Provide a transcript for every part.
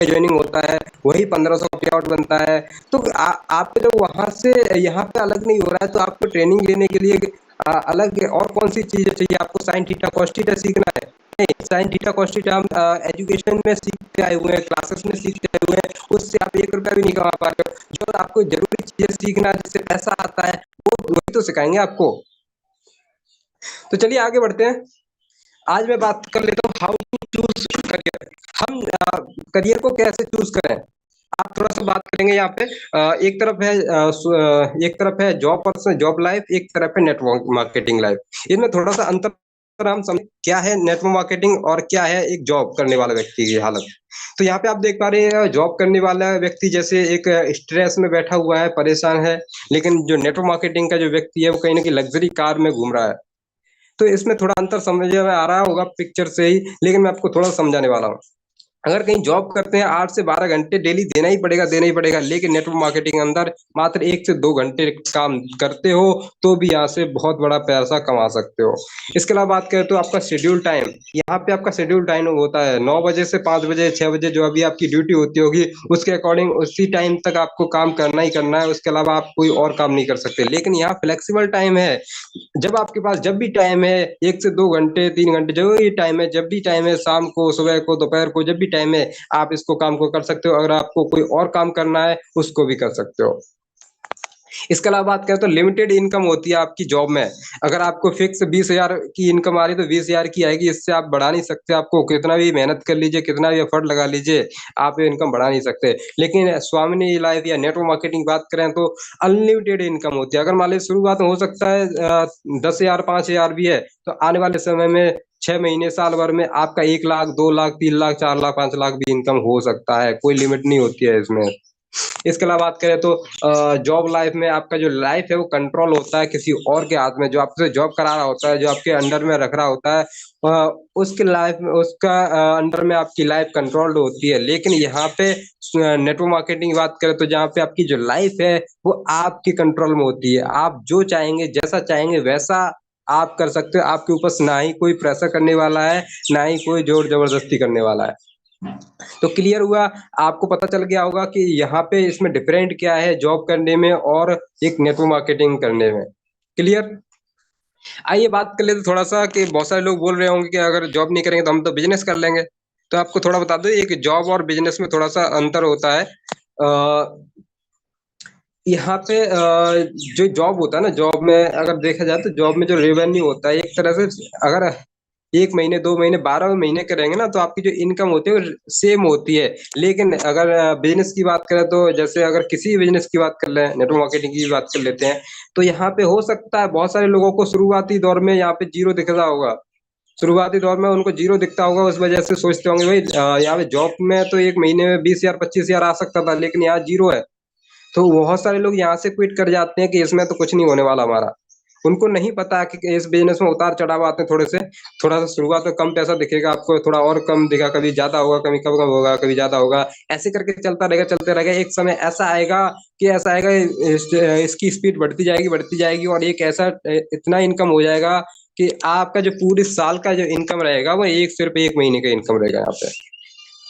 Joining होता है, वही 1500 पे आउट बनता है। तो आप जब वहां से यहाँ पे अलग नहीं हो रहा है, तो आपको ट्रेनिंग लेने के लिए अलग और कौन सी चीजें चाहिए? आपको साइन थीटा कॉस थीटा सीखना है? नहीं, साइन थीटा कॉस थीटा हम एजुकेशन में सीखते आए हुए हैं, क्लासेस में सीखते आए हुए हैं, उससे आप 1 रुपया भी नहीं कमा पा रहे हो। जो आपको जरूरी चीजें सीखना है, जिससे पैसा आता है, वो वही तो सिखाएंगे आपको। तो चलिए आगे बढ़ते हैं। आज मैं बात कर लेता हूँ हाउ टू चूज करियर। हम करियर को कैसे चूज करें, आप थोड़ा सा बात करेंगे यहाँ पे। एक तरफ है जॉब पर्सन जॉब लाइफ, एक तरफ है नेटवर्क मार्केटिंग लाइफ। इसमें थोड़ा सा अंतर हम समझ क्या है नेटवर्क मार्केटिंग और क्या है एक जॉब करने वाला व्यक्ति की हालत। तो यहाँ पे आप देख पा रहे हैं, जॉब करने वाला व्यक्ति जैसे एक स्ट्रेस में बैठा हुआ है, परेशान है, लेकिन जो नेटवर्क मार्केटिंग का जो व्यक्ति है वो कहीं ना कहीं लग्जरी कार में घूम रहा है। तो इसमें थोड़ा अंतर समझ में आ रहा होगा पिक्चर से ही, लेकिन मैं आपको थोड़ा समझाने वाला हूँ। अगर कहीं जॉब करते हैं 8 से 12 घंटे डेली देना ही पड़ेगा, लेकिन नेटवर्क मार्केटिंग अंदर मात्र 1 से 2 घंटे काम करते हो तो भी यहाँ से बहुत बड़ा पैसा कमा सकते हो। इसके अलावा बात करें तो आपका शेड्यूल टाइम, यहाँ पे आपका शेड्यूल टाइम होता है 9 बजे से 5 बजे 6 बजे, जो अभी आपकी ड्यूटी होती होगी उसके अकॉर्डिंग उसी टाइम तक आपको काम करना ही करना है, उसके अलावा आप कोई और काम नहीं कर सकते। लेकिन यहाँ फ्लेक्सिबल टाइम है, जब आपके पास जब भी टाइम है, 1 से 2 घंटे 3 घंटे, जो भी टाइम है, जब भी टाइम है, शाम को सुबह को दोपहर को, जब भी टाइम है, आप इसको काम को कर सकते हो। अगर आपको कोई और काम करना है उसको भी कर सकते हो। इसके अलावा बात करें तो लिमिटेड इनकम होती है आपकी जॉब में। अगर आपको फिक्स 20,000 की इनकम आ रही है तो 20,000 की आएगी, इससे आप बढ़ा नहीं सकते। आपको कितना भी मेहनत कर लीजिए, कितना भी एफर्ट लगा लीजिए, आप ये इनकम बढ़ा नहीं सकते। लेकिन स्वामिनी लाइफ या नेटवर्क मार्केटिंग बात करें तो अनलिमिटेड इनकम होती है। अगर मान लीजिए शुरुआत में हो सकता है 10,000 5,000 भी है, तो आने वाले समय में 6 महीने साल भर में आपका 1 लाख 2 लाख 3 लाख 4 लाख 5 लाख भी इनकम हो सकता है, कोई लिमिट नहीं होती है इसमें। इसके अलावा बात करें तो जॉब लाइफ में आपका जो लाइफ है वो कंट्रोल होता है किसी और के हाथ में, जो आपसे जॉब करा रहा होता है, जो आपके अंडर में रख रहा होता है, उसके लाइफ में उसका अंडर में आपकी लाइफ कंट्रोल्ड होती है। लेकिन यहाँ पे नेटवर्क मार्केटिंग की बात करें तो जहाँ पे आपकी जो लाइफ है वो आपके कंट्रोल में होती है। आप जो चाहेंगे, जैसा चाहेंगे वैसा आप कर सकते हो। आपके ऊपर ना ही कोई प्रेशर करने वाला है, ना ही कोई जोर जबरदस्ती करने वाला है। तो क्लियर हुआ, आपको पता चल गया होगा कि यहाँ पे इसमें डिफरेंट क्या है जॉब करने में और एक नेटवर्क मार्केटिंग करने में। क्लियर। आइए बात कर लेते थोड़ा सा कि बहुत सारे लोग बोल रहे होंगे कि अगर जॉब नहीं करेंगे तो हम तो बिजनेस कर लेंगे। तो आपको थोड़ा बता दो, एक जॉब और बिजनेस में थोड़ा सा अंतर होता है। यहाँ पे जो जॉब होता है ना, जॉब में अगर देखा जाए तो जॉब में जो रेवेन्यू होता है एक तरह से, अगर 1 महीने 2 महीने 12 महीने करेंगे ना तो आपकी जो इनकम होती है वो सेम होती है। लेकिन अगर बिजनेस की बात करें तो जैसे अगर किसी बिजनेस की बात कर लें, नेटवर्क मार्केटिंग की बात कर लेते हैं, तो यहाँ पे हो सकता है बहुत सारे लोगों को शुरुआती दौर में यहाँ पे जीरो दिख रहा होगा। शुरुआती दौर में उनको जीरो दिखता होगा, उस वजह से सोचते होंगे भाई यहाँ पे जॉब में तो 1 महीने में 20,000 25,000 आ सकता था, लेकिन यहाँ जीरो है। तो बहुत सारे लोग यहाँ से क्विट कर जाते हैं कि इसमें तो कुछ नहीं होने वाला हमारा। उनको नहीं पता कि इस बिजनेस में उतार चढ़ाव आते हैं थोड़े से। थोड़ा सा शुरुआत में कम पैसा दिखेगा आपको, थोड़ा और कम दिखा, कभी ज्यादा होगा, कभी कम कम होगा, कभी ज्यादा होगा, ऐसे करके चलता रहेगा चलते रहेगा। एक समय ऐसा आएगा इसकी स्पीड बढ़ती जाएगी और एक ऐसा इतना इनकम हो जाएगा कि आपका जो पूरे साल का जो इनकम रहेगा वो एक सिर्फ 1 महीने का इनकम रहेगा यहाँ पे।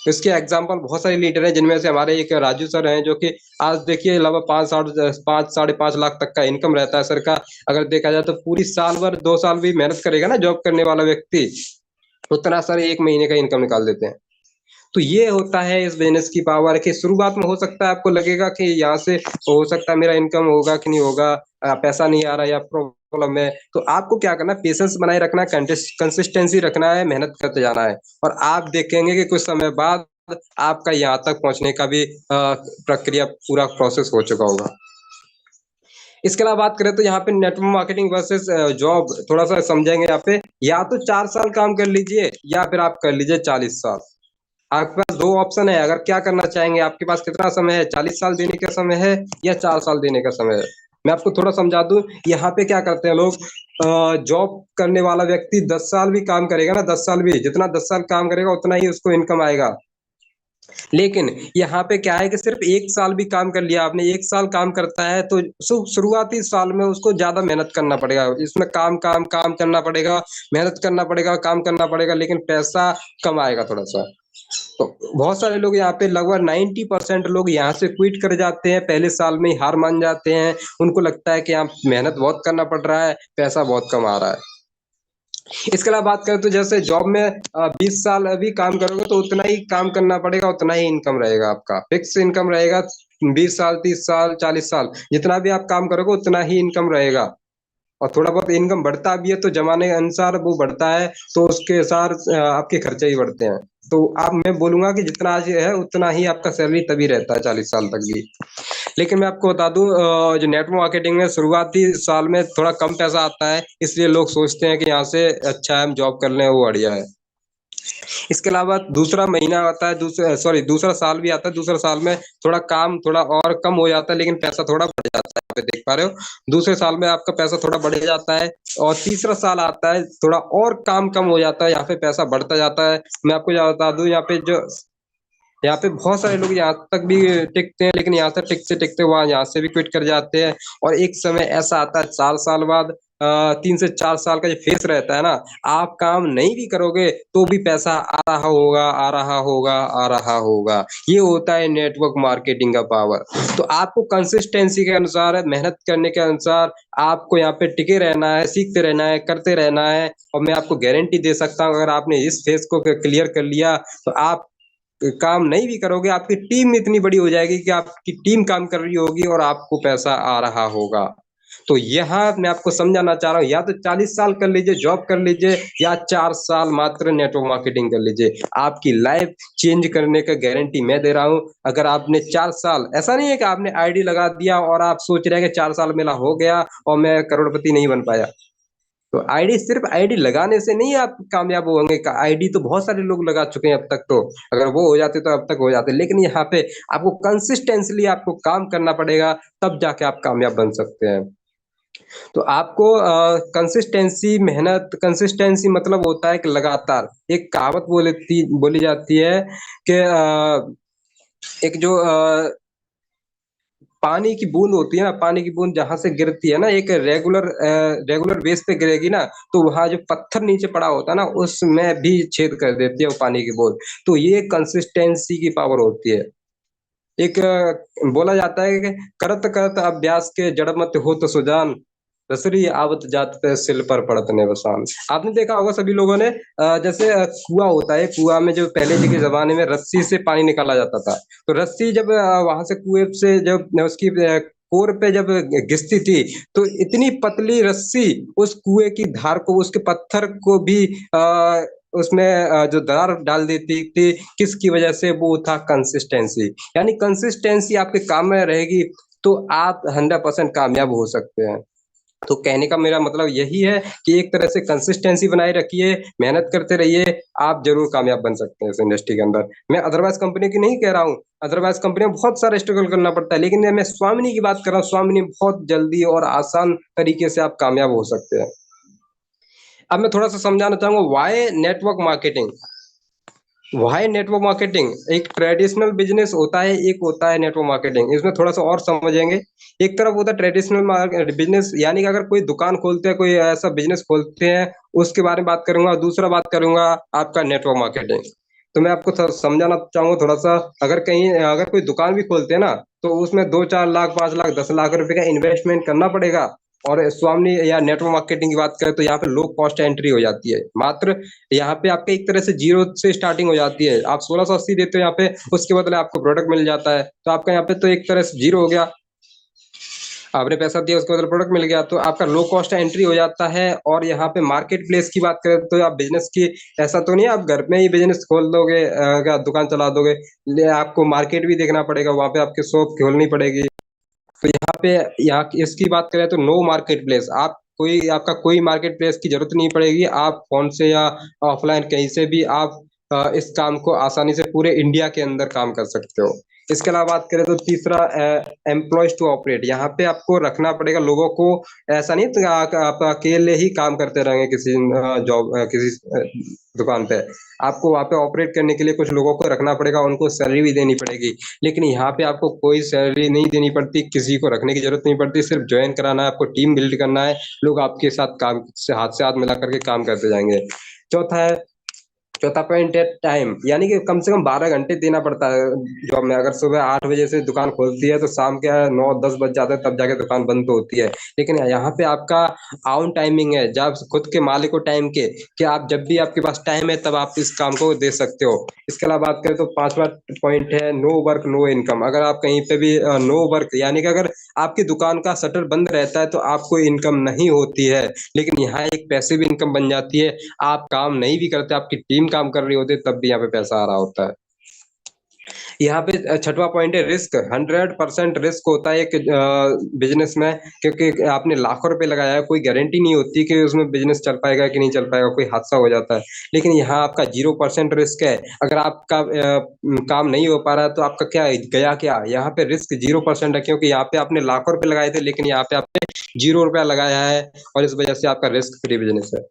इसके एग्जाम्पल बहुत सारे लीडर हैं, जिनमें से हमारे एक राजू सर हैं, जो कि आज देखिए लगभग 5 साढ़े 5 लाख तक का इनकम रहता है सर का। अगर देखा जाए तो पूरी साल भर 2 साल भी मेहनत करेगा ना जॉब करने वाला व्यक्ति, उतना सर 1 महीने का इनकम निकाल देते हैं। तो ये होता है इस बिजनेस की पावर कि शुरुआत में हो सकता है आपको लगेगा कि यहाँ से हो सकता है मेरा इनकम होगा कि नहीं होगा, पैसा नहीं आ रहा या प्रॉब्लम है। तो आपको क्या करना है, पेशेंस बनाए रखना है, कंसिस्टेंसी रखना है, मेहनत करते जाना है, और आप देखेंगे कि कुछ समय बाद आपका यहाँ तक पहुंचने का भी प्रक्रिया पूरा प्रोसेस हो चुका होगा। इसके अलावा बात करें तो यहाँ पे नेटवर्क मार्केटिंग वर्सेस जॉब थोड़ा सा समझेंगे। यहाँ पे या तो 4 साल काम कर लीजिए या फिर आप कर लीजिए 40 साल। आपके पास दो ऑप्शन है, अगर क्या करना चाहेंगे, आपके पास कितना समय है, 40 साल देने का समय है या 4 साल देने का समय है। मैं आपको थोड़ा समझा दूं, यहाँ पे क्या करते हैं लोग, जॉब करने वाला व्यक्ति 10 साल भी काम करेगा ना, 10 साल भी, जितना 10 साल काम करेगा उतना ही उसको इनकम आएगा। लेकिन यहाँ पे क्या है कि सिर्फ 1 साल भी काम कर लिया आपने, 1 साल काम करता है तो शुरुआती साल में उसको ज्यादा मेहनत करना पड़ेगा, इसमें काम काम काम करना पड़ेगा, मेहनत करना पड़ेगा, काम करना पड़ेगा, लेकिन पैसा कम आएगा थोड़ा सा। तो बहुत सारे लोग यहाँ पे लगभग 90% लोग यहाँ से क्विट कर जाते हैं, पहले साल में ही हार मान जाते हैं। उनको लगता है कि यहाँ मेहनत बहुत करना पड़ रहा है, पैसा बहुत कम आ रहा है। इसके अलावा बात करें तो जैसे जॉब में 20 साल अभी काम करोगे तो उतना ही काम करना पड़ेगा, उतना ही इनकम रहेगा, आपका फिक्स इनकम रहेगा। 20 साल, 30 साल, 40 साल जितना भी आप काम करोगे उतना ही इनकम रहेगा। और थोड़ा बहुत इनकम बढ़ता भी है तो जमाने के अनुसार वो बढ़ता है, तो उसके अनुसार आपके खर्चे ही बढ़ते हैं। तो आप मैं बोलूंगा कि जितना आज है उतना ही आपका सैलरी तभी रहता है 40 साल तक भी। लेकिन मैं आपको बता दूं, जो नेटवर्क मार्केटिंग में शुरुआती साल में थोड़ा कम पैसा आता है, इसलिए लोग सोचते हैं कि यहाँ से अच्छा है हम जॉब कर लें, वो बढ़िया है। इसके अलावा दूसरा महीना आता है, दूसरा साल भी आता है। दूसरा साल में थोड़ा काम थोड़ा और कम हो जाता है, लेकिन पैसा थोड़ा बढ़ जाता है, आप देख पा रहे हो। दूसरे साल में आपका पैसा थोड़ा बढ़ जाता है, और तीसरा साल आता है थोड़ा और काम कम हो जाता है, यहाँ पे पैसा बढ़ता जाता है। मैं आपको बता दूं, यहाँ पे बहुत सारे लोग यहाँ तक भी टिकते हैं, लेकिन यहाँ से टिकते टिकते वहां यहाँ से भी क्विट कर जाते हैं। और एक समय ऐसा आता है 4 साल बाद, 3 से 4 साल का जो फेस रहता है ना, आप काम नहीं भी करोगे तो भी पैसा आ रहा होगा, आ रहा होगा, आ रहा होगा। ये होता है नेटवर्क मार्केटिंग का पावर। तो आपको कंसिस्टेंसी के अनुसार, मेहनत करने के अनुसार आपको यहाँ पे टिके रहना है, सीखते रहना है, करते रहना है। और मैं आपको गारंटी दे सकता हूँ, अगर आपने इस फेस को क्लियर कर लिया तो आप काम नहीं भी करोगे, आपकी टीम इतनी बड़ी हो जाएगी कि आपकी टीम काम कर रही होगी और आपको पैसा आ रहा होगा। तो यहाँ मैं आपको समझाना चाह रहा हूँ, या तो 40 साल कर लीजिए, जॉब कर लीजिए, या 4 साल मात्र नेटवर्क मार्केटिंग कर लीजिए। आपकी लाइफ चेंज करने का गारंटी मैं दे रहा हूँ। अगर आपने 4 साल, ऐसा नहीं है कि आपने आईडी लगा दिया और आप सोच रहे हैं कि 4 साल मेरा हो गया और मैं करोड़पति नहीं बन पाया। तो आईडी, सिर्फ आईडी लगाने से नहीं आप कामयाब होंगे। आईडी तो बहुत सारे लोग लगा चुके हैं अब तक, तो अगर वो हो जाते तो अब तक हो जाते। लेकिन यहाँ पे आपको कंसिस्टेंटली आपको काम करना पड़ेगा, तब जाके आप कामयाब बन सकते हैं। तो आपको कंसिस्टेंसी, मेहनत, कंसिस्टेंसी मतलब होता है कि लगातार। एक कहावत बोली जाती है कि एक जो पानी की बूंद होती है ना, पानी की बूंद जहां से गिरती है ना, एक रेगुलर बेस पे गिरेगी ना, तो वहां जो पत्थर नीचे पड़ा होता है ना, उसमें भी छेद कर देती है वो पानी की बूंद। तो ये कंसिस्टेंसी की पावर होती है। एक बोला जाता है कि करत करत अभ्यास के जड़ मत हो तो सुजान, रसरी आवत जात पे सिल पर पड़त निवसान। आपने देखा होगा सभी लोगों ने, जैसे कुआं होता है, कुआं में जो पहले के जमाने में रस्सी से पानी निकाला जाता था। तो रस्सी जब वहां से कुएं से जब उसकी कोर पे जब घिसती थी, तो इतनी पतली रस्सी उस कुएं की धार को, उसके पत्थर को भी उसमें जो दरार डाल देती थी। किसकी वजह से? वो था कंसिस्टेंसी। यानी कंसिस्टेंसी आपके काम में रहेगी तो आप 100% कामयाब हो सकते हैं। तो कहने का मेरा मतलब यही है कि एक तरह से कंसिस्टेंसी बनाए रखिए, मेहनत करते रहिए, आप जरूर कामयाब बन सकते हैं इस इंडस्ट्री के अंदर। मैं अदरवाइज कंपनी की नहीं कह रहा हूँ, अदरवाइज कंपनी में बहुत सारा स्ट्रगल करना पड़ता है, लेकिन मैं स्वामिनी की बात कर रहा हूँ। स्वामिनी बहुत जल्दी और आसान तरीके से आप कामयाब हो सकते हैं। अब मैं थोड़ा सा समझाना चाहूंगा why network marketing. Why network marketing एक ट्रेडिशनल बिजनेस होता है, एक होता है नेटवर्क मार्केटिंग। इसमें थोड़ा सा और समझेंगे। एक तरफ होता है ट्रेडिशनल बिजनेस, यानी कि अगर कोई दुकान खोलते हैं, कोई ऐसा बिजनेस खोलते हैं, उसके बारे में बात करूंगा। दूसरा बात करूंगा आपका नेटवर्क मार्केटिंग। तो मैं आपको समझाना चाहूंगा थोड़ा सा। अगर कोई दुकान भी खोलते हैं ना, तो उसमें 2-4 लाख, 5 लाख, 10 लाख रुपए का इन्वेस्टमेंट करना पड़ेगा। और स्वामी या नेटवर्क मार्केटिंग की बात करें तो यहाँ पे लो कॉस्ट एंट्री हो जाती है। मात्र यहाँ पे आपके एक तरह से जीरो से स्टार्टिंग हो जाती है। आप 1680 देते हो यहाँ पे, उसके बदले आपको प्रोडक्ट मिल जाता है। तो आपका यहाँ पे तो एक तरह से जीरो हो गया, आपने पैसा दिया उसके बदले प्रोडक्ट मिल गया, तो आपका लो कॉस्ट एंट्री हो जाता है। और यहाँ पे मार्केट प्लेस की बात करें तो आप बिजनेस की, ऐसा तो नहीं है आप घर में ही बिजनेस खोल दोगे, क्या दुकान चला दोगे। आपको मार्केट भी देखना पड़ेगा, वहां पे आपकी शॉप खोलनी पड़ेगी। तो यहाँ पे, यहाँ इसकी बात करें तो नो मार्केट प्लेस, आपका कोई मार्केट प्लेस की जरूरत नहीं पड़ेगी। आप फोन से या ऑफलाइन कहीं से भी आप इस काम को आसानी से पूरे इंडिया के अंदर काम कर सकते हो। इसके अलावा बात करें तो तीसरा, एम्प्लॉयज टू ऑपरेट। यहाँ पे आपको रखना पड़ेगा लोगों को। ऐसा नहीं तो आप अकेले ही काम करते रहेंगे किसी किसी दुकान पे। आपको वहाँ पे ऑपरेट करने के लिए कुछ लोगों को रखना पड़ेगा, उनको सैलरी भी देनी पड़ेगी। लेकिन यहाँ पे आपको कोई सैलरी नहीं देनी पड़ती, किसी को रखने की जरूरत नहीं पड़ती। सिर्फ ज्वाइन कराना है, आपको टीम बिल्ड करना है, लोग आपके साथ काम से हाथ मिला करके काम करते जाएंगे। चौथा है चौथा पॉइंट है टाइम, यानी कि कम से कम 12 घंटे देना पड़ता है जॉब में। अगर सुबह 8 बजे से दुकान खोलती है तो शाम के 9-10 बज जाते हैं, तब जाके दुकान बंद तो होती है। लेकिन यहाँ पे आपका आउन टाइमिंग है, जब खुद के मालिक को टाइम के, कि आप जब भी आपके पास टाइम है तब आप इस काम को दे सकते हो। इसके अलावा बात करें तो पांचवा पॉइंट है नो वर्क नो इनकम। अगर आप कहीं पे भी नो वर्क, यानी कि अगर आपकी दुकान का शटर बंद रहता है तो आपको इनकम नहीं होती है, लेकिन यहाँ एक पैसिव इनकम बन जाती है। आप काम नहीं भी करते, आपकी टीम काम कर रही होती है, तब भी यहाँ पे पैसा आ रहा होता है। यहाँ पे छठवां पॉइंट है रिस्क। 100% रिस्क होता है एक बिजनेस में, क्योंकि आपने लाखों रुपए लगाया है, कोई गारंटी नहीं होती कि उसमें बिजनेस चल पाएगा कि नहीं चल पाएगा, कोई हादसा हो जाता है। लेकिन यहाँ आपका 0% रिस्क है। अगर आपका काम नहीं हो पा रहा है तो आपका क्या है, गया क्या, यहाँ पे रिस्क 0% है, क्योंकि यहाँ पे आपने लाखों रुपए लगाए थे, लेकिन यहाँ पे आपने 0 रुपया लगाया है, और इस वजह से आपका रिस्क फ्री बिजनेस है।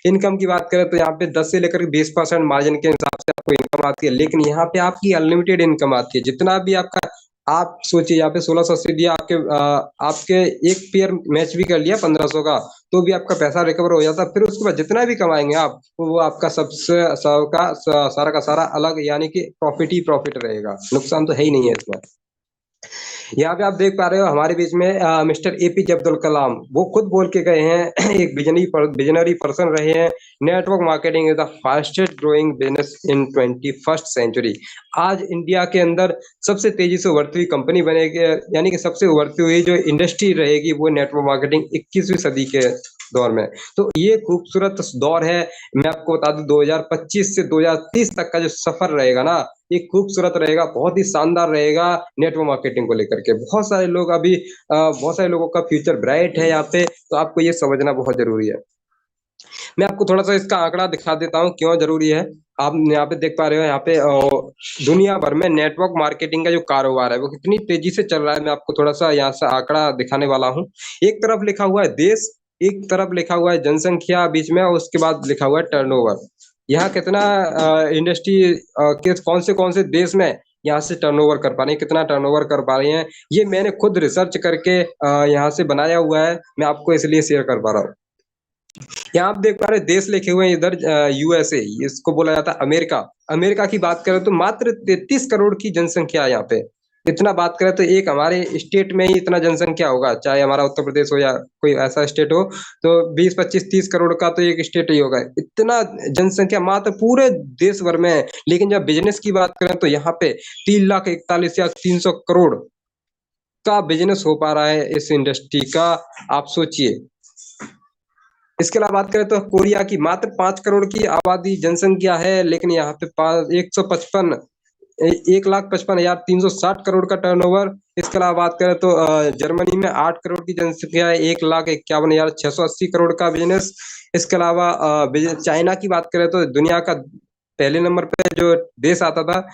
इनकम की बात करें तो यहाँ पे 10 से लेकर 20% मार्जिन के हिसाब से आपको इनकम आती है, लेकिन यहाँ पे आपकी अनलिमिटेड इनकम आती है। जितना भी आपका, आप सोचिए यहाँ पे 1680 दिया, आपके एक पेयर मैच भी कर लिया 1500 का, तो भी आपका पैसा रिकवर हो जाता। फिर उसके बाद जितना भी कमाएंगे आप, तो वो आपका सबसे सबका सारा का सारा अलग, यानी कि प्रॉफिट ही प्रॉफिट रहेगा, नुकसान तो है ही नहीं है इसमें। यहाँ पे आप देख पा रहे हो हमारे बीच में मिस्टर एपीजे अब्दुल कलाम, वो खुद बोल के गए हैं एक विजनरी पर्सन रहे हैं, network marketing is the fastest growing business in 21st century. आज इंडिया के अंदर सबसे तेजी से उभरती हुई कंपनी बनेगी, यानी कि सबसे उभरती हुई जो इंडस्ट्री रहेगी वो नेटवर्क मार्केटिंग 21वीं सदी के दौर में। तो ये खूबसूरत दौर है। मैं आपको बता दूं 2025 से 2030 तक का जो सफर रहेगा ना, ये खूबसूरत रहेगा, बहुत ही शानदार रहेगा नेटवर्क मार्केटिंग को लेकर के। बहुत सारे लोगों का फ्यूचर ब्राइट है यहाँ पे, तो आपको ये समझना बहुत जरूरी है। मैं आपको थोड़ा सा इसका आंकड़ा दिखा देता हूँ क्यों जरूरी है। आप यहाँ पे देख पा रहे हो, यहाँ पे दुनिया भर में नेटवर्क मार्केटिंग का जो कारोबार है वो कितनी तेजी से चल रहा है। मैं आपको थोड़ा सा यहाँ से आंकड़ा दिखाने वाला हूँ। एक तरफ लिखा हुआ है देश, एक तरफ लिखा हुआ है जनसंख्या बीच में, और उसके बाद लिखा हुआ है टर्नओवर। यहाँ कितना इंडस्ट्री के कौन से देश में यहाँ से टर्नओवर कर पा रहे हैं, कितना टर्नओवर कर पा रहे हैं, ये मैंने खुद रिसर्च करके यहाँ से बनाया हुआ है। मैं आपको इसलिए शेयर कर पा रहा हूँ। यहाँ आप देख पा रहे हैं देश लिखे हुए हैं इधर, यूएसए, इसको बोला जाता है अमेरिका। अमेरिका की बात करें तो मात्र 33 करोड़ की जनसंख्या है यहाँ पे। इतना बात करें तो एक हमारे स्टेट में ही इतना जनसंख्या होगा, चाहे हमारा उत्तर प्रदेश हो या कोई ऐसा स्टेट हो, तो 20-25-30 करोड़ का तो एक स्टेट ही होगा। इतना जनसंख्या मात्र पूरे देश भर में है। लेकिन जब बिजनेस की बात करें तो यहाँ पे 3,41 या 300 करोड़ का बिजनेस हो पा रहा है इस इंडस्ट्री का। आप सोचिए। इसके अलावा बात करें तो कोरिया की मात्र 5 करोड़ की आबादी जनसंख्या है, लेकिन यहाँ पे 1,55,360 करोड़ का टर्नओवर। इसके अलावा बात करें तो जर्मनी में 8 करोड़ की जनसंख्या है, 1,51,680 करोड़ का बिजनेस। इसके अलावा चाइना की बात करें तो दुनिया का पहले नंबर पे जो देश आता था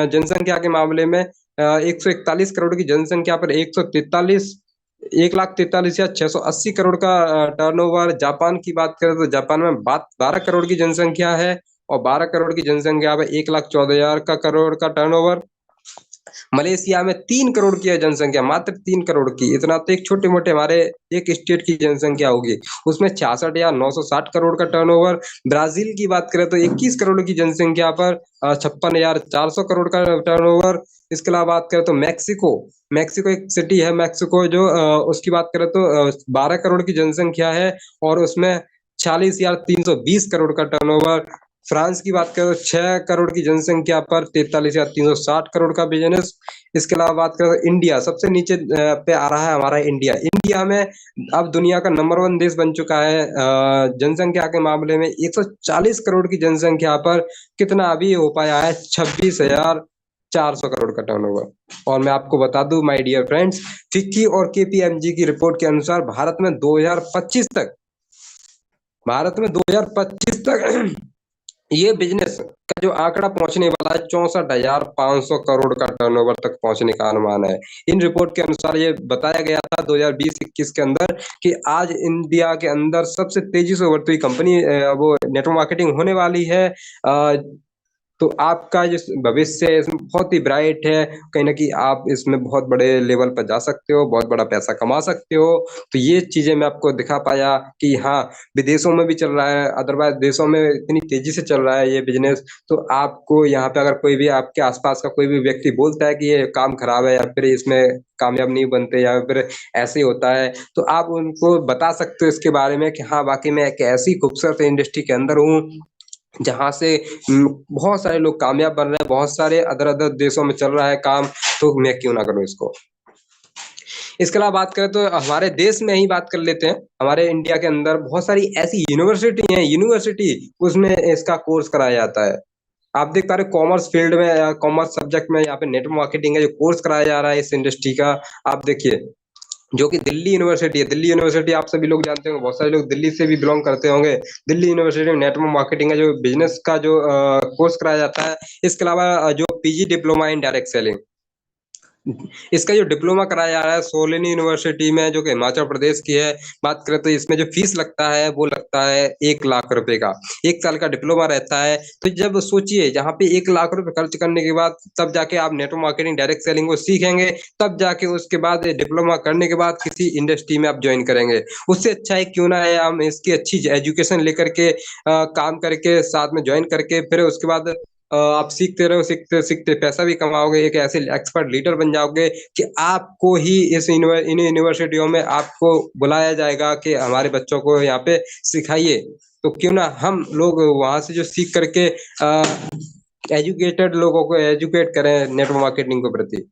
जनसंख्या के मामले में, 141 करोड़ की जनसंख्या पर 1,43,680 करोड़ का टर्नओवर। जापान की बात करें तो जापान में 12 करोड़ की जनसंख्या है, और 12 करोड़ की जनसंख्या पर 1,14,000 का करोड़ का टर्नओवर। मलेशिया में 3 करोड़ की है जनसंख्या, मात्र 3 करोड़ की। इतना तो एक छोटे मोटे हमारे एक स्टेट की जनसंख्या होगी, उसमें 66,960 करोड़ का टर्नओवर। ब्राजील की बात करें तो 21 करोड़ की जनसंख्या पर 56,400 करोड़ का टर्नओवर। इसके अलावा बात करें तो मैक्सिको, मैक्सिको एक सिटी है मैक्सिको जो, उसकी बात करें तो 12 करोड़ की जनसंख्या है, और उसमें 46,320 करोड़ का टर्नओवर। फ्रांस की बात करें तो 6 करोड़ की जनसंख्या पर 43,360 करोड़ का बिजनेस। इसके अलावा बात करें तो इंडिया सबसे नीचे पे आ रहा है हमारा इंडिया। इंडिया में अब दुनिया का नंबर 1 देश बन चुका है जनसंख्या के मामले में। 140 करोड़ की जनसंख्या पर कितना अभी हो पाया है, 26,400 करोड़ का टर्नओवर। और मैं आपको बता दूं माय डियर फ्रेंड्स, फिक्की और केपीएमजी की रिपोर्ट के अनुसार भारत में 2025 तक ये बिजनेस का जो आंकड़ा पहुंचने वाला है 64,500 करोड़ का टर्नओवर तक पहुंचने का अनुमान है। इन रिपोर्ट के अनुसार ये बताया गया था 2020-21 के अंदर कि आज इंडिया के अंदर सबसे तेजी से उभरती हुई कंपनी वो नेटवर्क मार्केटिंग होने वाली है। तो आपका जो भविष्य है इसमें बहुत ही ब्राइट है। कहीं न कहीं आप इसमें बहुत बड़े लेवल पर जा सकते हो, बहुत बड़ा पैसा कमा सकते हो। तो ये चीज़ें मैं आपको दिखा पाया कि हाँ, विदेशों में भी चल रहा है, अदरवाइज़ देशों में इतनी तेज़ी से चल रहा है ये बिज़नेस। तो आपको यहाँ पे अगर कोई भी आपके आस-पास का कोई भी व्यक्ति बोलता है कि ये काम खराब है या फिर इसमें कामयाब नहीं बनते या फिर ऐसे ही होता है, तो आप उनको बता सकते हो इसके बारे में कि हाँ, वाक़ई मैं एक ऐसी खूबसूरत इंडस्ट्री के अंदर हूँ, जहाँ से बहुत सारे लोग कामयाब बन रहे हैं, बहुत सारे अदर-अदर देशों में चल रहा है काम, तो मैं क्यों ना करूँ इसको? इसके अलावा बात करें तो हमारे देश में ही बात कर लेते हैं। हमारे इंडिया के अंदर बहुत सारी ऐसी यूनिवर्सिटी हैं, यूनिवर्सिटी उसमें इसका कोर्स कराया जाता है। आप देख पा रहे हो कॉमर्स फील्ड में या कॉमर्स सब्जेक्ट में यहाँ पे नेटवर्क मार्केटिंग का जो कोर्स कराया जा रहा है इस इंडस्ट्री का, आप देखिए, जो कि दिल्ली यूनिवर्सिटी है। दिल्ली यूनिवर्सिटी आप सभी लोग जानते होंगे, बहुत सारे लोग दिल्ली से भी बिलॉन्ग करते होंगे। दिल्ली यूनिवर्सिटी में नेटवर्क मार्केटिंग का जो बिज़नेस का जो कोर्स कराया जाता है। इसके अलावा जो PG diploma in direct selling इसका जो डिप्लोमा कराया जा रहा है सोलिनी यूनिवर्सिटी में जो कि हिमाचल प्रदेश की है, बात करें तो इसमें जो फीस लगता है वो लगता है 1 लाख रुपए का। 1 साल का डिप्लोमा रहता है, तो जब सोचिए जहाँ पे 1 लाख रुपए खर्च करने के बाद तब जाके आप नेटवर्क मार्केटिंग डायरेक्ट सेलिंग को सीखेंगे, तब जाके उसके बाद डिप्लोमा करने के बाद किसी इंडस्ट्री में आप जॉइन करेंगे। उससे अच्छा है क्यों ना है हम इसकी अच्छी एजुकेशन लेकर के काम करके साथ में जॉइन करके फिर उसके बाद आप सीखते रहो, सीखते-सीखते पैसा भी कमाओगे, एक ऐसे एक्सपर्ट लीडर बन जाओगे कि आपको ही इन यूनिवर्सिटियों में आपको बुलाया जाएगा कि हमारे बच्चों को यहाँ पे सिखाइए। तो क्यों ना हम लोग वहाँ से जो सीख करके एजुकेटेड लोगों को एजुकेट करें नेटवर्क मार्केटिंग के प्रति।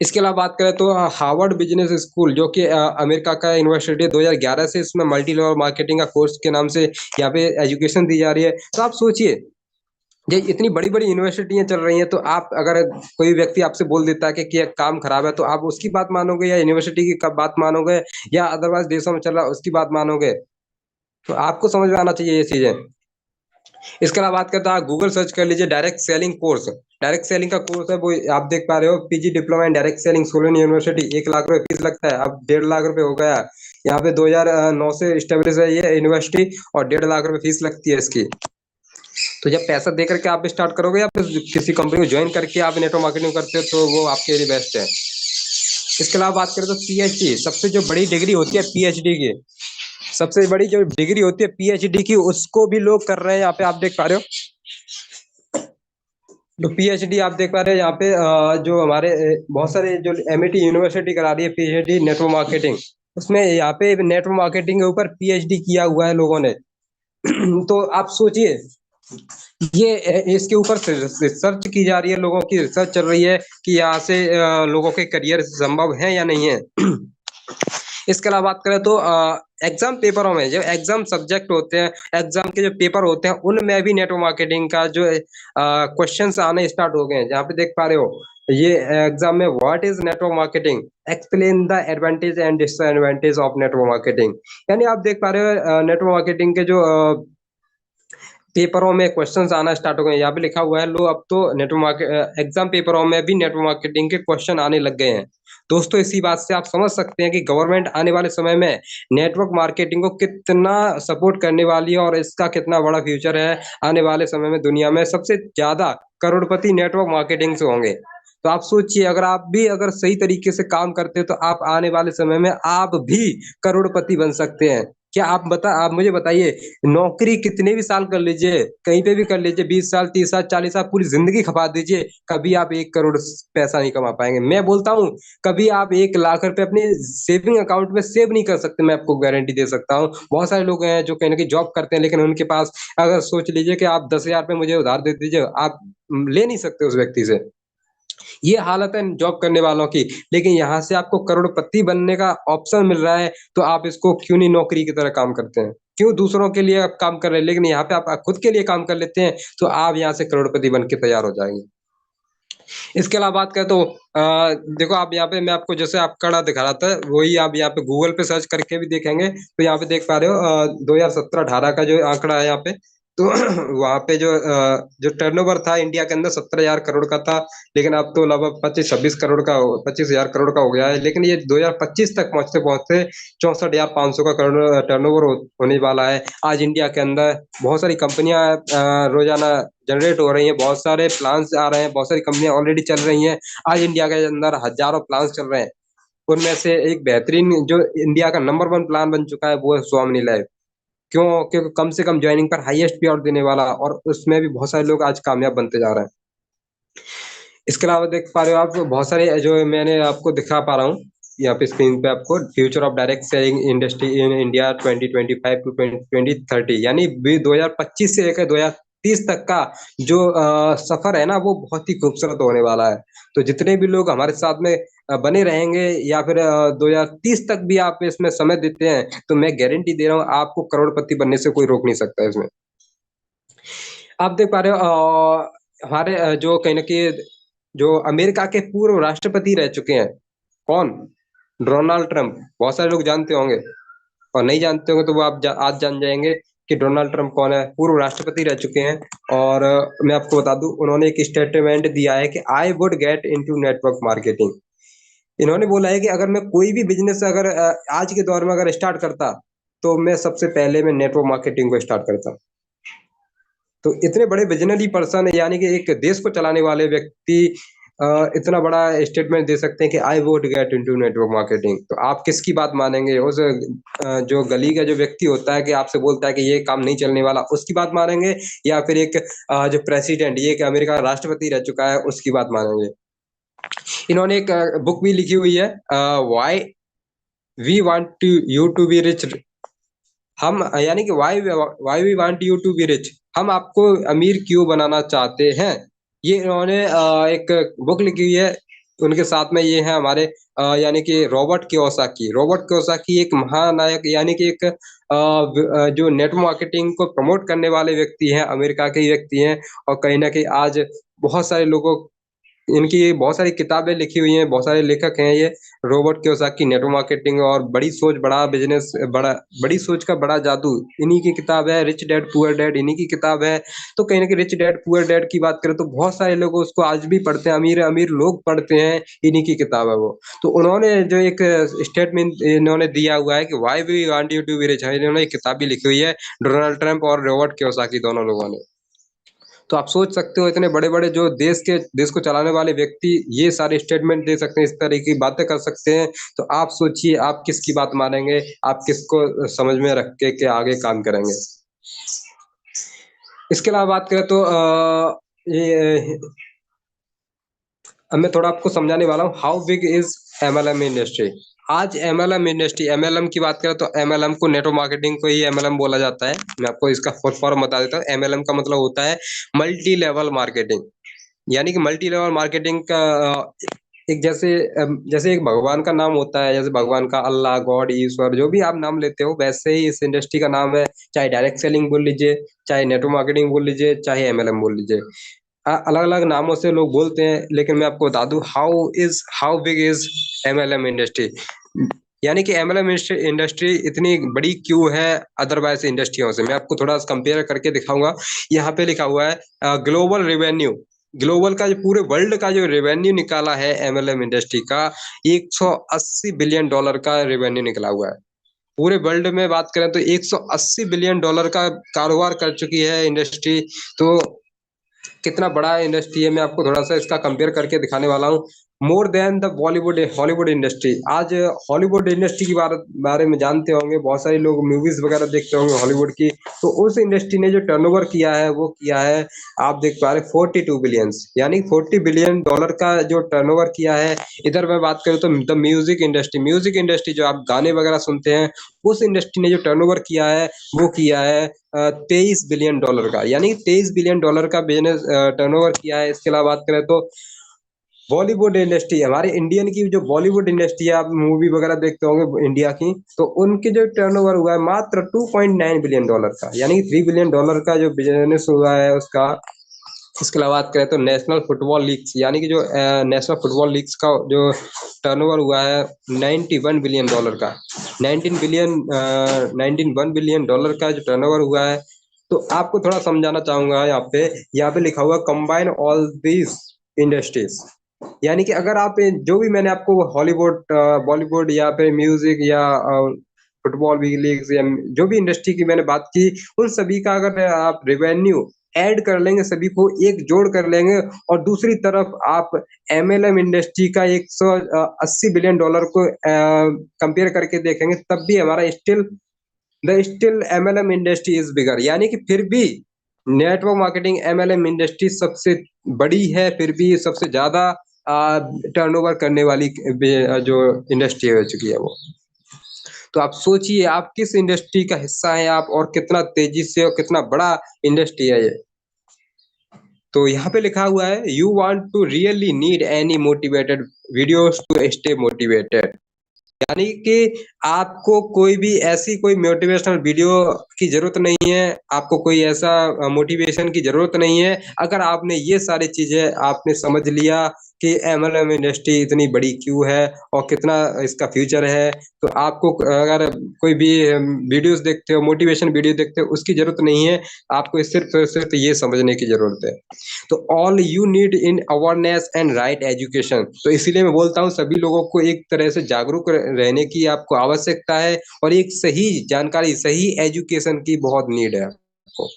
इसके अलावा बात करें तो हार्वर्ड बिज़नेस स्कूल जो कि अमेरिका का यूनिवर्सिटी है, 2011 से इसमें मल्टी लेवल मार्केटिंग का कोर्स के नाम से यहाँ पे एजुकेशन दी जा रही है। तो आप सोचिए ये इतनी बड़ी-बड़ी यूनिवर्सिटियाँ चल रही हैं, तो आप अगर कोई व्यक्ति आपसे बोल देता है कि ये काम खराब है, तो आप उसकी बात मानोगे या यूनिवर्सिटी की क बात मानोगे या अदरवाइज़ देशों में चल रहा है उसकी बात मानोगे? तो आपको समझ में आना चाहिए ये चीज़ें। इसके अलावा बात करते हैं आप गूगल सर्च कर लीजिए direct selling course. Direct selling का कोर्स है वो आप देख पा रहे हो PG diploma in direct selling Solan university 1 lakh रुपए फीस लगता है, अब 1.5 लाख रुपए हो गया। यहाँ पे 2009 से एस्टेब्लिश है ये यूनिवर्सिटी और 1.5 लाख रुपए फीस लगती है इसकी। तो जब पैसा दे करके आप स्टार्ट करोगे या फिर किसी कंपनी को जॉइन करके आप नेटवर्क मार्केटिंग करते हो तो वो आपके लिए बेस्ट है। इसके अलावा बात करें तो पीएचडी सबसे जो बड़ी डिग्री होती है पीएचडी की, सबसे बड़ी जो डिग्री होती है पीएचडी की उसको भी लोग कर रहे हैं यहाँ पे आप देख पा रहे हो। जो पीएचडी आप देख पा रहे हैं यहाँ पे जो हमारे बहुत सारे जो एमआईटी यूनिवर्सिटी करा रही है पीएचडी नेटवर्क मार्केटिंग, उसमें यहाँ पे नेटवर्क मार्केटिंग के ऊपर पीएचडी किया हुआ है लोगों ने। तो आप सोचिए ये इसके ऊपर रिसर्च की जा रही है, लोगों की रिसर्च चल रही है कि यहाँ से लोगों के करियर संभव है या नहीं है। इसके अलावा बात करें तो एग्जाम पेपरों में जो एग्जाम सब्जेक्ट होते हैं, एग्जाम के जो पेपर होते हैं उनमें भी नेटवर्क मार्केटिंग का जो क्वेश्चंस आने स्टार्ट हो गए हैं। जहाँ पे देख पा रहे हो ये एग्जाम में what is network marketing, explain the advantage and disadvantage of network marketing. यानी आप देख पा रहे हो नेटवर्क मार्केटिंग के जो पेपरों में क्वेश्चंस आना स्टार्ट हो गए हैं। यहाँ पे लिखा हुआ है लो अब तो नेटवर्क मार्केट एग्जाम पेपरों में भी नेटवर्क मार्केटिंग के क्वेश्चन आने लग गए हैं। दोस्तों इसी बात से आप समझ सकते हैं कि गवर्नमेंट आने वाले समय में नेटवर्क मार्केटिंग को कितना सपोर्ट करने वाली है और इसका कितना बड़ा फ्यूचर है। आने वाले समय में दुनिया में सबसे ज्यादा करोड़पति नेटवर्क मार्केटिंग से होंगे। तो आप सोचिए अगर आप भी अगर सही तरीके से काम करते हैं तो आप आने वाले समय में आप भी करोड़पति बन सकते हैं। क्या आप मुझे बताइए नौकरी कितने भी साल कर लीजिए, कहीं पे भी कर लीजिए, 20 साल, 30 साल, 40 साल, पूरी ज़िंदगी खपा दीजिए, कभी आप 1 करोड़ पैसा नहीं कमा पाएँगे। मैं बोलता हूँ, कभी आप 1 लाख रुपए अपने सेविंग अकाउंट में सेव नहीं कर सकते, मैं आपको गारंटी दे सकता हूँ। बहुत सारे लोग हैं जो कहीं न कहीं जॉब करते हैं, लेकिन उनके पास अगर सोच लीजिए कि आप 10,000 रुपए मुझे उधार दे दीजिए, आप ले नहीं सकते उस व्यक्ति से। ये हालत है जॉब करने वालों की, लेकिन यहाँ से आपको करोड़पति बनने का ऑप्शन मिल रहा है, तो आप इसको क्यों नहीं नौकरी की तरह काम करते हैं? क्यों दूसरों के लिए आप काम कर रहे हैं, लेकिन यहाँ पे आप खुद के लिए काम कर लेते हैं, तो आप यहाँ से करोड़पति बन के तैयार हो जाएँगे। इसके अलावा बात करें तो देखो आप यहाँ पे मैं आपको जैसे आंकड़ा दिखा रहा था, वही आप यहाँ पे गूगल पे सर्च करके भी देखेंगे, तो यहाँ पे देख पा रहे हो 2017-18 का जो आंकड़ा है यहाँ पे, तो वहाँ पे जो टर्नओवर था इंडिया के अंदर 17,000 करोड़ का था, लेकिन अब तो लगभग 25-26 करोड़ का 25,000 करोड़ का हो गया है। लेकिन ये 2025 तक पहुँचते-पहुँचते 64,500 का करोड़ टर्नओवर होने वाला है। आज इंडिया के अंदर बहुत सारी कंपनियाँ रोज़ाना जनरेट हो रही हैं, बहुत सारे प्लान्स आ रहे हैं, बहुत सारी कंपनियां ऑलरेडी चल रही हैं। आज इंडिया के अंदर हजारों प्लान्स चल रहे हैं। उनमें से एक बेहतरीन जो इंडिया का नंबर वन प्लान बन चुका है वो है स्वामिनी लाइफ। क्यों? क्योंकि कम से कम ज्वाइनिंग पर हाईएस्ट पे देने वाला, और उसमें भी बहुत सारे लोग आज कामयाब बनते जा रहे हैं। इसके अलावा देख पा रहे हो आप बहुत सारे जो मैंने आपको दिखा पा रहा हूँ यहाँ पे स्क्रीन पे आपको, future of direct selling industry in India 2025 to 2030, यानी 2025 से लेकर 2030 तक का जो सफर है ना, वो बहुत ही खूबसूरत होने वाला है। तो जितने भी लोग हमारे साथ में बने रहेंगे, या फिर 2030 तक भी आप इसमें समय देते हैं, तो मैं गारंटी दे रहा हूँ आपको करोड़पति बनने से कोई रोक नहीं सकता इसमें। आप देख पा रहे हो हमारे जो कहीं ना कहीं जो अमेरिका के पूर्व राष्ट्रपति रह चुके हैं, कौन? Donald Trump. बहुत सारे लोग जानते होंगे, और नहीं जानते होंगे तो वो आप आज जान जाएंगे कि डोनाल्ड ट्रंप कौन है। पूर्व राष्ट्रपति रह चुके हैं, और मैं आपको बता दूं, उन्होंने एक स्टेटमेंट दिया है कि I would get into network marketing. इन्होंने बोला है कि अगर मैं कोई भी बिजनेस अगर आज के दौर में अगर स्टार्ट करता, तो मैं सबसे पहले मैं नेटवर्क मार्केटिंग को स्टार्ट करता। तो इतने बड़े विजनरी पर्सन, यानी कि एक देश को चलाने वाले व्यक्ति इतना बड़ा स्टेटमेंट दे सकते हैं कि I would get into network marketing. तो आप किसकी बात मानेंगे? उस जो गली का जो व्यक्ति होता है कि आपसे बोलता है कि ये काम नहीं चलने वाला, उसकी बात मानेंगे, या फिर एक जो प्रेसिडेंट, ये कि अमेरिका का राष्ट्रपति रह चुका है, उसकी बात मानेंगे? इन्होंने एक बुक भी लिखी हुई है, why we want to you to be rich. हम यानी कि why we want you to be rich, हम आपको अमीर क्यों बनाना चाहते हैं। ये इन्होंने एक बुक लिखी हुई है। उनके साथ में ये है हमारे यानी कि रॉबर्ट कियोसाकी। रॉबर्ट कियोसाकी एक महानायक, यानी कि एक जो नेट मार्केटिंग को प्रमोट करने वाले व्यक्ति हैं, अमेरिका के ही व्यक्ति हैं। और कहीं ना कहीं आज बहुत सारे लोगों, इनकी बहुत सारी किताबें लिखी हुई हैं, बहुत सारे लेखक हैं ये। रॉबर्ट कियोसाकी, नेटवर्क मार्केटिंग और बड़ी सोच बड़ा बिजनेस, बड़ी सोच का बड़ा जादू, इन्हीं की किताब है। रिच डैड पुअर डैड इन्हीं की किताब है। तो कहीं ना कहीं रिच डैड पुअर डैड की बात करें तो बहुत सारे लोग उसको आज भी पढ़ते हैं, अमीर अमीर लोग पढ़ते हैं, इन्हीं की किताब है वो। तो उन्होंने जो एक स्टेटमेंट इन्होंने दिया हुआ है कि why we want you to be rich, इन्होंने एक किताब भी लिखी हुई है, डोनाल्ड ट्रंप और रॉबर्ट कियोसाकी दोनों लोगों ने। तो आप सोच सकते हो, इतने बड़े-बड़े जो देश को चलाने वाले व्यक्ति ये सारे स्टेटमेंट दे सकते हैं, इस तरह की बातें कर सकते हैं। तो आप सोचिए आप किसकी बात मानेंगे, आप किसको समझ में रख के आगे काम करेंगे। इसके अलावा बात करें तो ये अब मैं थोड़ा आपको समझाने वाला हूँ, how big is MLM industry. आज एमएलएम इंडस्ट्री, एमएलएम की बात करें तो एमएलएम को, नेटवर्क मार्केटिंग को ही एमएलएम बोला जाता है। मैं आपको इसका फुल फॉर्म बता देता हूँ। एमएलएम का मतलब होता है मल्टी लेवल मार्केटिंग। यानी कि मल्टी लेवल मार्केटिंग का एक जैसे जैसे एक भगवान का नाम होता है, जैसे भगवान का अल्लाह, गॉड, ईश्वर, जो भी आप नाम लेते हो, वैसे ही इस इंडस्ट्री का नाम है। चाहे डायरेक्ट सेलिंग बोल लीजिए, चाहे नेटवर्क मार्केटिंग बोल लीजिए, चाहे एमएलएम बोल लीजिए, अलग अलग नामों से लोग बोलते हैं। लेकिन मैं आपको बता दूं, how big is MLM industry. यानी कि एमएलएम इंडस्ट्री इतनी बड़ी क्यों है अदरवाइज इंडस्ट्रियों से, मैं आपको थोड़ा कंपेयर करके दिखाऊंगा। यहाँ पे लिखा हुआ है ग्लोबल रेवेन्यू। ग्लोबल का जो पूरे वर्ल्ड का जो रेवेन्यू निकाला है एमएलएम इंडस्ट्री का, 180 बिलियन डॉलर का रेवेन्यू निकला हुआ है। पूरे वर्ल्ड में बात करें तो 180 बिलियन डॉलर का कारोबार कर चुकी है इंडस्ट्री। तो कितना बड़ा इंडस्ट्री है, मैं आपको थोड़ा सा इसका कंपेयर करके दिखाने वाला हूँ। More than the Bollywood Hollywood industry. आज हॉलीवुड इंडस्ट्री के बारे में जानते होंगे, बहुत सारे लोग मूवीज वगैरह देखते होंगे हॉलीवुड की। तो उस इंडस्ट्री ने जो टर्नओवर किया है वो किया है, आप देख पा रहे 42 बिलियंस, यानी 40 बिलियन डॉलर का जो टर्नओवर किया है। इधर मैं बात करूँ तो द म्यूजिक इंडस्ट्री जो आप गाने वगैरह सुनते हैं, उस इंडस्ट्री ने जो टर्नओवर किया है वो किया है 23 बिलियन डॉलर का, यानी 23 बिलियन डॉलर का बिजनेस टर्नओवर किया है। इसके अलावा बात करें तो बॉलीवुड इंडस्ट्री, हमारे इंडियन की जो बॉलीवुड इंडस्ट्री है, आप मूवी वगैरह देखते होंगे इंडिया की, तो उनके जो टर्नओवर हुआ है मात्र 2.9 बिलियन डॉलर का, यानी 3 बिलियन डॉलर का जो बिजनेस हुआ है उसका। इसके अलावा बात करें तो नेशनल फुटबॉल लीग्स, यानी कि जो नेशनल फुटबॉल लीग्स का जो टर्नओवर हुआ है 91 बिलियन डॉलर का, 19 बिलियन डॉलर का जो टर्नओवर हुआ है। तो आपको थोड़ा समझाना चाहूंगा, यहाँ पे लिखा हुआ कंबाइन ऑल दीज इंडस्ट्रीज। यानी कि अगर आप जो भी मैंने आपको हॉलीवुड, बॉलीवुड, या फिर म्यूजिक, या फुटबॉल लीग्स, या जो भी इंडस्ट्री की मैंने बात की, उन सभी का अगर आप रेवेन्यू ऐड कर लेंगे, सभी को एक जोड़ कर लेंगे और दूसरी तरफ आप एमएलएम इंडस्ट्री का 180 बिलियन डॉलर को कंपेयर करके देखेंगे, तब भी हमारा still MLM industry is bigger, यानी कि फिर भी नेटवर्क मार्केटिंग एमएलएम इंडस्ट्री सबसे बड़ी है, फिर भी सबसे ज्यादा टर्नओवर करने वाली जो इंडस्ट्री हो चुकी है वो। तो आप सोचिए आप किस इंडस्ट्री का हिस्सा है आप, और कितना तेजी से और कितना बड़ा इंडस्ट्री है ये। तो यहाँ पे लिखा हुआ है, you want to really need any motivated videos to stay motivated, यानी कि आपको कोई भी ऐसी कोई मोटिवेशनल वीडियो की जरूरत नहीं है, आपको कोई ऐसा मोटिवेशन की जरूरत नहीं है। अगर आपने ये सारी चीजें आपने समझ लिया कि एमएलएम इंडस्ट्री इतनी बड़ी क्यों है और कितना इसका फ्यूचर है, तो आपको अगर कोई भी वीडियोस देखते हो, मोटिवेशन वीडियो देखते हो, उसकी जरूरत नहीं है, आपको सिर्फ ये समझने की जरूरत है। तो all you need in awareness and right education, तो इसीलिए मैं बोलता हूँ सभी लोगों को एक तरह से जागरूक रहने की आपको आवश्यकता है, और एक सही जानकारी, सही एजुकेशन की बहुत नीड है आपको।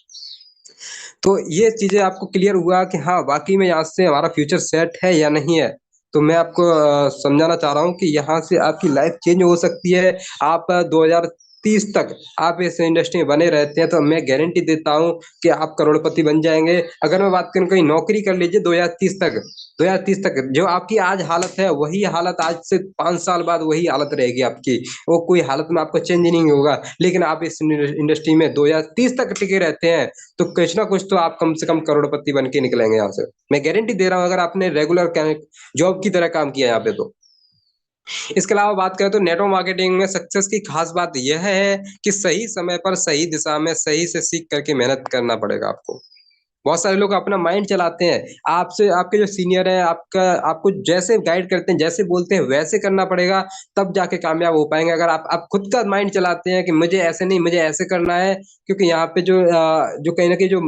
तो ये चीजें आपको क्लियर हुआ कि हाँ वाकई में यहाँ से हमारा फ्यूचर सेट है या नहीं है। तो मैं आपको समझाना चाह रहा हूँ कि यहाँ से आपकी लाइफ चेंज हो सकती है। आप 2030 तक आप इस इंडस्ट्री में बने रहते हैं तो मैं गारंटी देता हूँ कि आप करोड़पति बन जाएंगे। अगर मैं बात करूँ, कहीं नौकरी कर लीजिए 2030 तक जो आपकी आज हालत है वही हालत आज से 5 साल बाद वही हालत रहेगी आपकी, वो कोई हालत में आपको चेंज नहीं होगा। लेकिन आप इस इंडस्ट्री में 2030 तक टिके रहते हैं तो कुछ ना कुछ तो आप कम से कम करोड़पति बन के निकलेंगे यहाँ से, मैं गारंटी दे रहा हूँ, अगर आपने रेगुलर जॉब की तरह काम किया यहाँ पे तो। इसके अलावा बात करें तो नेटवर्क मार्केटिंग में सक्सेस की खास बात यह है कि सही समय पर सही दिशा में सही से सीख करके मेहनत करना पड़ेगा आपको। बहुत सारे लोग अपना माइंड चलाते हैं, आपसे आपके जो सीनियर है आपका आपको जैसे गाइड करते हैं, जैसे बोलते हैं वैसे करना पड़ेगा, तब जाके कामयाब हो पाएंगे। अगर आप खुद का माइंड चलाते हैं कि मुझे ऐसे नहीं, मुझे ऐसे करना है, क्योंकि यहाँ पे जो कहीं ना कहीं जो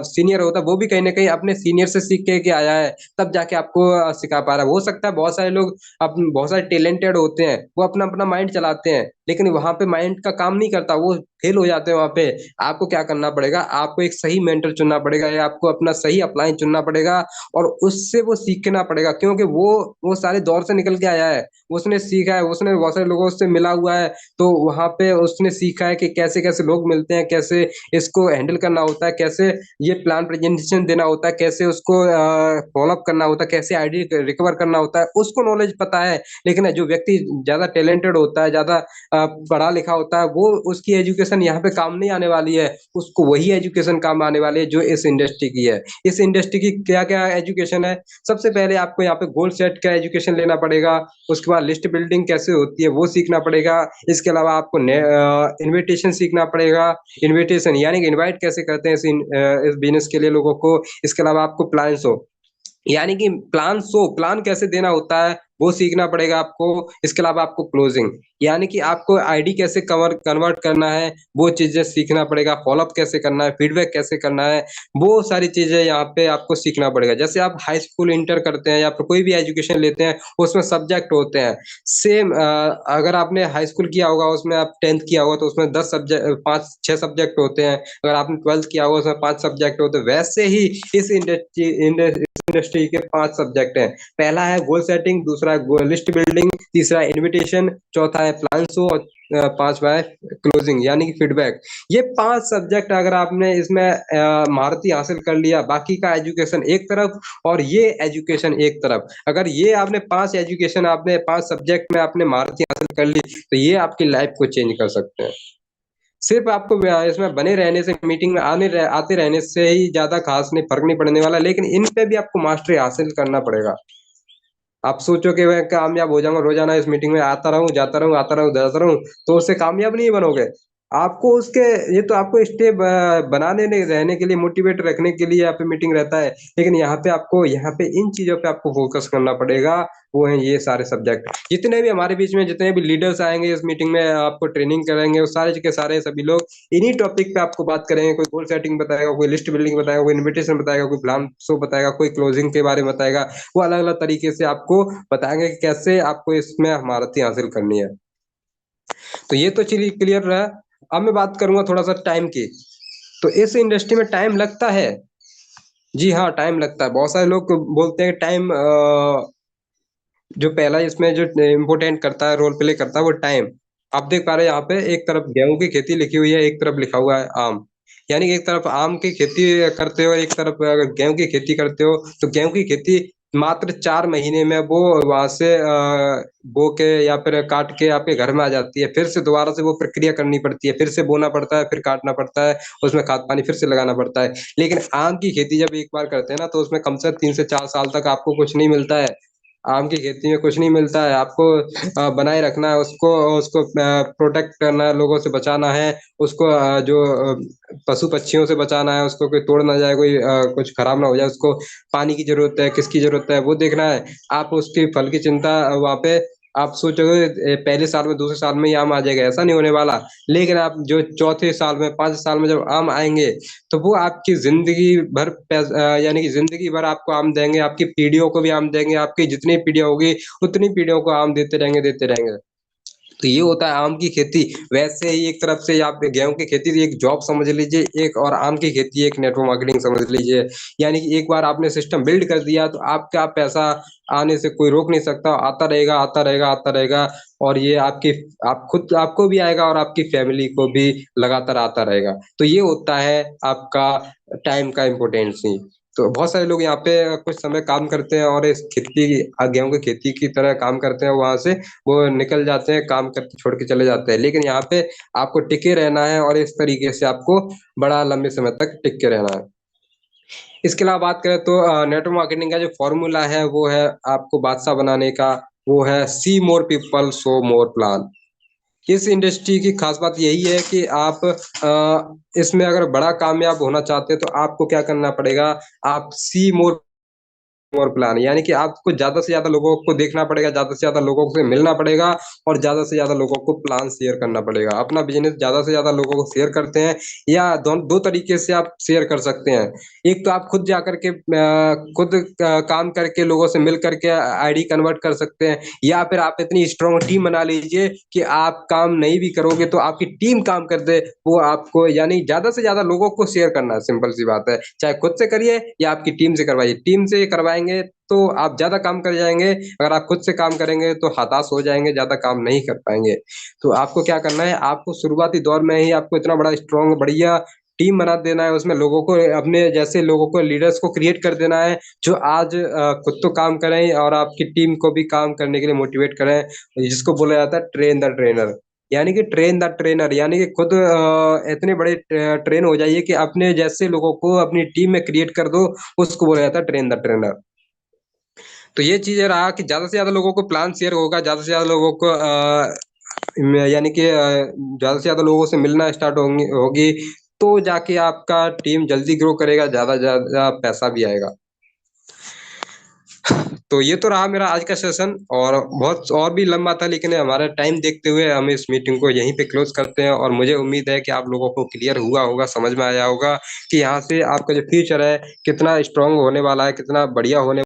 सीनियर होता है वो भी कहीं ना कहीं अपने सीनियर से सीख के आया है, तब जाके आपको सिखा पा रहा है। हो सकता है बहुत सारे लोग बहुत सारे टैलेंटेड होते हैं, वो अपना अपना माइंड चलाते हैं, लेकिन वहां पे माइंड का काम नहीं करता, वो फेल हो जाते हैं वहां पे। आपको क्या करना पड़ेगा, आपको एक सही मेंटर चुनना पड़ेगा, या आपको अपना सही अपलाइन चुनना पड़ेगा और उससे वो सीखना पड़ेगा, क्योंकि वो सारे दौर से निकल के आया है, उसने सीखा है, उसने बहुत सारे लोगों से मिला हुआ है, तो वहां पे उसने सीखा है कि कैसे कैसे लोग मिलते हैं, कैसे इसको हैंडल करना होता है, कैसे ये प्लान प्रेजेंटेशन देना होता है, कैसे उसको फॉलो अप करना होता है, कैसे आईडी रिकवर करना होता है, उसको नॉलेज पता है। लेकिन जो व्यक्ति ज्यादा टैलेंटेड होता है, ज्यादा पढ़ा लिखा होता है, वो उसकी एजुकेशन यहाँ पे काम नहीं आने वाली है, उसको वही एजुकेशन काम आने वाली है जो इस इंडस्ट्री की है। इस इंडस्ट्री की क्या क्या एजुकेशन है, सबसे पहले आपको यहाँ पे गोल सेट का एजुकेशन लेना पड़ेगा, उसके बाद लिस्ट बिल्डिंग कैसे होती है वो सीखना पड़ेगा, इसके अलावा आपको इन्विटेशन सीखना पड़ेगा, इन्विटेशन यानी कि इनवाइट कैसे करते हैं इस बिजनेस के लिए लोगों को। इसके अलावा आपको प्लान शो यानी कि प्लान कैसे देना होता है वो सीखना पड़ेगा आपको। इसके अलावा आपको क्लोजिंग यानी कि आपको आईडी कैसे कन्वर्ट करना है वो चीजें सीखना पड़ेगा, फॉलोअप कैसे करना है, फीडबैक कैसे करना है, वो सारी चीजें यहाँ पे आपको सीखना पड़ेगा। जैसे आप हाई स्कूल इंटर करते हैं या फिर कोई भी एजुकेशन लेते हैं, उसमें सब्जेक्ट होते हैं सेम। अगर आपने हाई स्कूल किया होगा, उसमें आप 10th किया होगा तो उसमें 10 सब्जेक्ट 5-6 सब्जेक्ट होते हैं। अगर आपने 12th किया होगा उसमें 5 सब्जेक्ट होते हैं। वैसे ही इस इंडस्ट्री के 5 सब्जेक्ट हैं। पहला है गोल सेटिंग, दूसरा है लिस्ट बिल्डिंग, तीसरा इन्विटेशन, चौथा है प्लान शो और पांचवा है क्लोजिंग यानी कि फीडबैक। ये 5 सब्जेक्ट अगर आपने इसमें महारती हासिल कर लिया, बाकी का एजुकेशन एक तरफ और ये एजुकेशन एक तरफ, अगर ये आपने 5 सब्जेक्ट में आपने महारती हासिल कर ली तो ये आपकी लाइफ को चेंज कर सकते हैं। सिर्फ आपको इसमें बने रहने से, मीटिंग में आते रहने से ही ज्यादा खास नहीं, फर्क नहीं पड़ने वाला, लेकिन इन पे भी आपको मास्टरी हासिल करना पड़ेगा। आप सोचो कि मैं कामयाब हो जाऊंगा, रोजाना इस मीटिंग में आता रहूं, जाता रहूं, आता रहूं, जाता रहूं, तो उससे कामयाब नहीं बनोगे। आपको उसके ये तो आपको स्टेप बनाने नहीं, रहने के लिए, मोटिवेट रखने के लिए यहाँ पे मीटिंग रहता है, लेकिन यहाँ पे इन चीजों पे आपको फोकस करना पड़ेगा। वो है ये सारे सब्जेक्ट, जितने भी हमारे बीच में जितने भी लीडर्स आएंगे इस मीटिंग में, आपको ट्रेनिंग कराएंगे, वो सारे के सारे सभी लोग इन्हीं टॉपिक पे आपको बात करेंगे। कोई गोल सेटिंग बताएगा, कोई लिस्ट बिल्डिंग बताएगा, कोई इन्विटेशन बताएगा, कोई प्लान शो बताएगा, कोई क्लोजिंग के बारे में बताएगा। वो अलग अलग तरीके से आपको बताएंगे कि कैसे आपको इसमें महारती हासिल करनी है। तो ये तो चलिए क्लियर रहा। अब मैं बात करूंगा थोड़ा सा टाइम की। तो इस इंडस्ट्री में टाइम लगता है, जी हाँ, टाइम लगता है। बहुत सारे लोग बोलते हैं टाइम जो पहला इसमें जो इम्पोर्टेंट करता है, रोल प्ले करता है वो टाइम। आप देख पा रहे हैं यहाँ पे एक तरफ गेहूँ की खेती लिखी हुई है, एक तरफ लिखा हुआ है आम। यानी कि एक तरफ आम की खेती करते हो और एक तरफ अगर गेहूँ की खेती करते हो, तो गेहूँ की खेती मात्र 4 महीने में वो वहाँ से बो के या फिर काट के आपके घर में आ जाती है। फिर से दोबारा से वो प्रक्रिया करनी पड़ती है, फिर से बोना पड़ता है, फिर काटना पड़ता है, उसमें खाद-पानी फिर से लगाना पड़ता है। लेकिन आम की खेती जब एक बार करते हैं ना, तो उसमें कम से 3 से 4 साल तक आपको कुछ नहीं मिलता है। आम की खेती में कुछ नहीं मिलता है, आपको बनाए रखना है उसको उसको प्रोटेक्ट करना है, लोगों से बचाना है, उसको पशु-पक्षियों से बचाना है, उसको कोई तोड़ ना जाए, कोई कुछ खराब ना हो जाए, उसको पानी की ज़रूरत है, किसकी ज़रूरत है, वो देखना है। आप उसके फल की चिंता वहाँ पे आप सोचोगे पहले साल में, दूसरे साल में ही आम आ जाएगा, ऐसा नहीं होने वाला। लेकिन आप जो चौथे साल में, 5 साल में जब आम आएँगे, तो वो आपकी ज़िंदगी भर यानी कि ज़िंदगी भर आपको आम देंगे, आपकी पीढ़ियों को भी आम देंगे, आपकी जितनी पीढ़ियाँ होगी, उतनी पीढ़ियों को आम देते रहेंगे, देते रहेंगे। तो ये होता है आम की खेती। वैसे ही एक तरफ से आप गेहूँ की खेती भी एक जॉब समझ लीजिए, एक और आम की खेती एक नेटवर्क मार्केटिंग समझ लीजिए। यानी कि एक बार आपने सिस्टम बिल्ड कर दिया तो आपका पैसा आने से कोई रोक नहीं सकता, आता रहेगा, आता रहेगा, आता रहेगा और ये आपकी आप खुद आपको भी आएगा और आपकी फैमिली को भी लगातार आता रहेगा। तो ये होता है आपका टाइम का इम्पोर्टेंस ही। तो बहुत सारे लोग यहाँ पे कुछ समय काम करते हैं और इस खेती गेहूँ की खेती की तरह काम करते हैं, वहाँ से वो निकल जाते हैं, काम करके छोड़ के चले जाते हैं। लेकिन यहाँ पे आपको टिके रहना है और इस तरीके से आपको बड़ा लंबे समय तक टिक के रहना है। इसके अलावा बात करें तो नेटवर्क मार्केटिंग का जो फ़ॉर्मूला है, वो है आपको बादशाह बनाने का, वो है see more people, show more plan. इस इंडस्ट्री की खास बात यही है कि आप इसमें अगर बड़ा कामयाब होना चाहते हैं, तो आपको क्या करना पड़ेगा, आप सी मोर और प्लान यानी कि आपको ज़्यादा से ज़्यादा लोगों को देखना पड़ेगा, ज़्यादा से ज़्यादा लोगों से मिलना पड़ेगा और ज़्यादा से ज़्यादा लोगों को प्लान शेयर करना पड़ेगा। अपना बिज़नेस ज़्यादा से ज़्यादा लोगों को शेयर करते हैं या 2 तरीके से आप शेयर कर सकते हैं। एक तो आप खुद जाकर के खुद काम करके लोगों से मिल कर के आईडी कन्वर्ट कर सकते हैं या फिर आप इतनी स्ट्रॉन्ग टीम बना लीजिए कि आप काम नहीं भी करोगे तो आपकी टीम काम कर दे, वो आपको यानी ज़्यादा से ज़्यादा लोगों को शेयर करना है, सिंपल सी बात है। चाहे खुद से करिए या आपकी टीम से करवाइए। टीम से करवाएँगे तो आप ज़्यादा काम कर जाएँगे, अगर आप खुद से काम करेंगे तो हताश हो जाएँगे, ज़्यादा काम नहीं कर पाएँगे। तो आपको क्या करना है, आपको शुरुआती दौर में ही आपको इतना बड़ा स्ट्रॉन्ग बढ़िया टीम बना देना है, उसमें लोगों को अपने जैसे लोगों को लीडर्स को क्रिएट कर देना है, जो आज खुद तो काम करें और आपकी टीम को भी काम करने के लिए मोटिवेट करें, जिसको बोला जाता है ट्रेन द ट्रेनर। यानी कि ट्रेन द ट्रेनर यानी कि खुद इतने बड़े ट्रेन हो जाइए कि अपने जैसे लोगों को अपनी टीम में क्रिएट कर दो, उसको बोला जाता है ट्रेन द ट्रेनर। तो ये चीज़ रहा कि ज़्यादा से ज़्यादा लोगों को प्लान शेयर होगा, ज़्यादा से ज़्यादा लोगों को यानी कि ज़्यादा से ज़्यादा लोगों से मिलना स्टार्ट होंगी होगी, तो जाके आपका टीम जल्दी ग्रो करेगा, ज़्यादा ज़्यादा पैसा भी आएगा। तो ये तो रहा मेरा आज का सेशन और बहुत और भी लंबा था लेकिन हमारा टाइम देखते हुए हम इस मीटिंग को यहीं पे क्लोज़ करते हैं और मुझे उम्मीद है कि आप लोगों को क्लियर हुआ होगा, समझ में आया होगा कि यहाँ से आपका जो फ्यूचर है, कितना स्ट्रॉन्ग होने वाला है, कितना बढ़िया होने